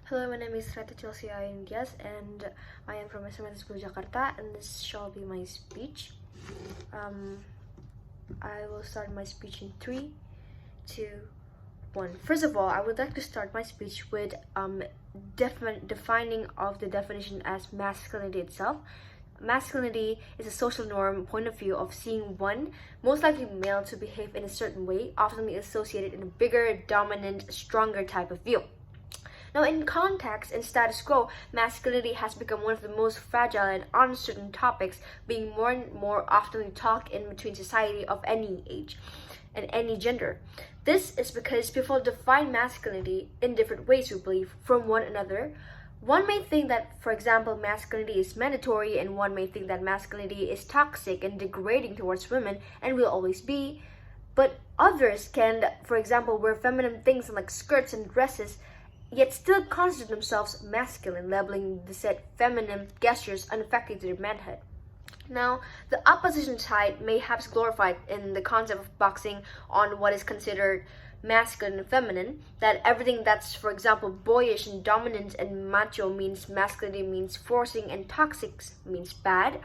Hello, my name is RATU AYUNINGTIAS and I am from SMA School Jakarta, and this shall be my speech. I will start my speech in 3, 2, 1. First of all, I would like to start my speech with defining of the definition as masculinity itself. Masculinity is a social norm point of view of seeing one, most likely male, to behave in a certain way, often associated in a bigger, dominant, stronger type of view. Now, in context and status quo, masculinity has become one of the most fragile and uncertain topics, being more and more often talked in between society of any age and any gender. This is because people define masculinity in different ways, we believe, from one another. One may think that, for example, masculinity is mandatory, and one may think that masculinity is toxic and degrading towards women and will always be. But others can, for example, wear feminine things like skirts and dresses, yet still consider themselves masculine, labeling the said feminine gestures unaffected their manhood. Now, the opposition side may have glorified in the concept of boxing on what is considered masculine and feminine, that everything that's, for example, boyish and dominant and macho means masculinity means forcing and toxic means bad.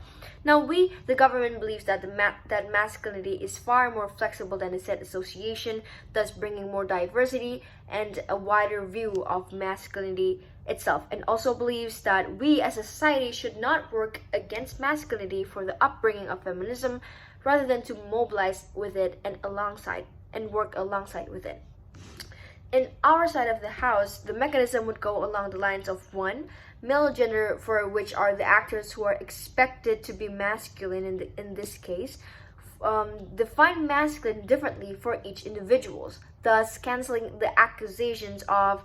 Now, we, the government, believes that that masculinity is far more flexible than the said association, thus bringing more diversity and a wider view of masculinity itself, and also believes that we as a society should not work against masculinity for the upbringing of feminism, rather than to mobilize with it and work alongside with it. In our side of the house, the mechanism would go along the lines of 1. Male gender, for which are the actors who are expected to be masculine in this case, define masculine differently for each individual, thus canceling the accusations of,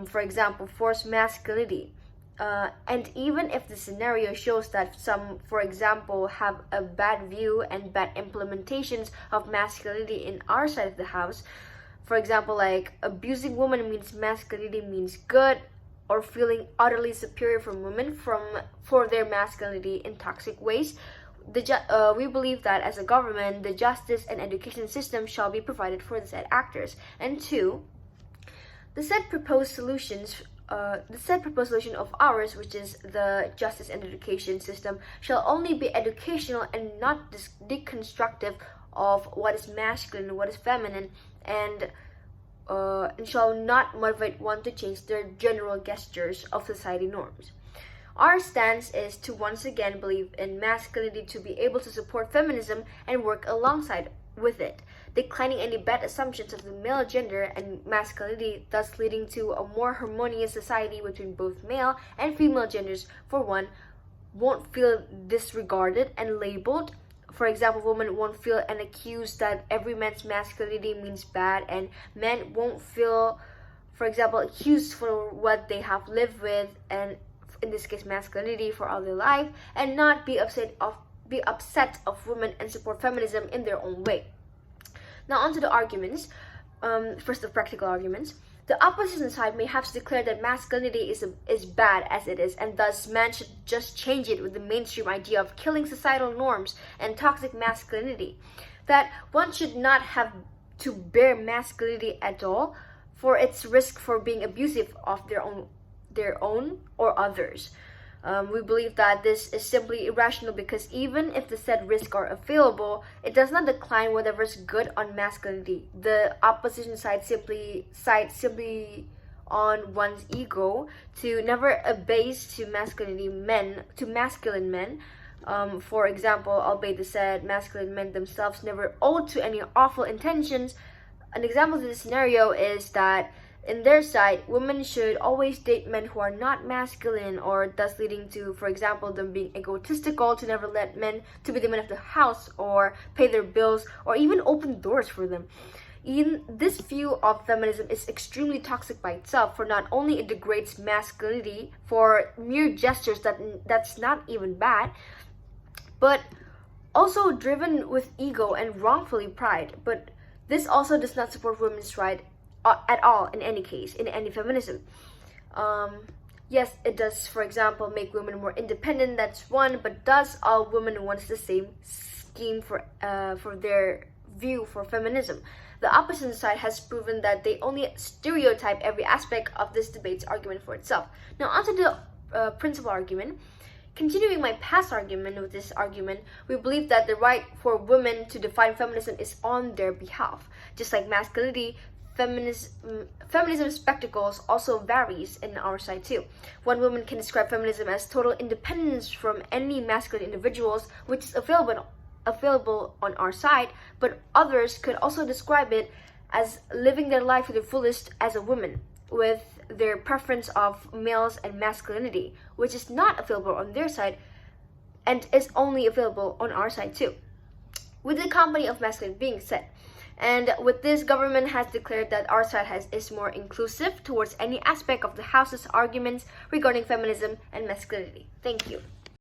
for example, forced masculinity. And even if the scenario shows that some, for example, have a bad view and bad implementations of masculinity in our side of the house, for example, like abusing women means masculinity means good, or feeling utterly superior from women for their masculinity in toxic ways, we believe that as a government, the justice and education system shall be provided for the said actors. And 2, the said proposed solution of ours, which is the justice and education system, shall only be educational and not deconstructive of what is masculine and what is feminine, and shall not motivate one to change their general gestures of society norms. Our stance is to once again believe in masculinity to be able to support feminism and work alongside with it, declining any bad assumptions of the male gender and masculinity, thus leading to a more harmonious society between both male and female genders. For one, won't feel disregarded and labeled. For example, women won't feel and accused that every man's masculinity means bad, and men won't feel, for example, accused for what they have lived with, and in this case masculinity, for all their life, and not be upset of women and support feminism in their own way. Now, onto the arguments. First, the practical arguments. The opposition side may have declared that masculinity is bad as it is, and thus man should just change it with the mainstream idea of killing societal norms and toxic masculinity. That one should not have to bear masculinity at all, for its risk for being abusive of their own or others. We believe that this is simply irrational, because even if the said risks are available, it does not decline whatever is good on masculinity. The opposition side simply on one's ego to never abase to masculine men. For example, albeit the said masculine men themselves never owed to any awful intentions. An example of this scenario is that in their side, women should always date men who are not masculine, or thus leading to, for example, them being egotistical to never let men to be the men of the house, or pay their bills, or even open doors for them. In this view of feminism is extremely toxic by itself, for not only it degrades masculinity for mere gestures that's not even bad, but also driven with ego and wrongfully pride. But this also does not support women's right at all, in any case, in any feminism. Yes, it does, for example, make women more independent, that's one, but does all women want the same scheme for their view for feminism? the opposition side has proven that they only stereotype every aspect of this debate's argument for itself. Now, onto the principal argument. Continuing my past argument with this argument, we believe that the right for women to define feminism is on their behalf. Just like masculinity, feminism spectacles also varies in our side too. One woman can describe feminism as total independence from any masculine individuals, which is available on our side, but others could also describe it as living their life to the fullest as a woman, with their preference of males and masculinity, which is not available on their side and is only available on our side too. With the company of masculine being said, and with this, government has declared that our side is more inclusive towards any aspect of the House's arguments regarding feminism and masculinity. Thank you.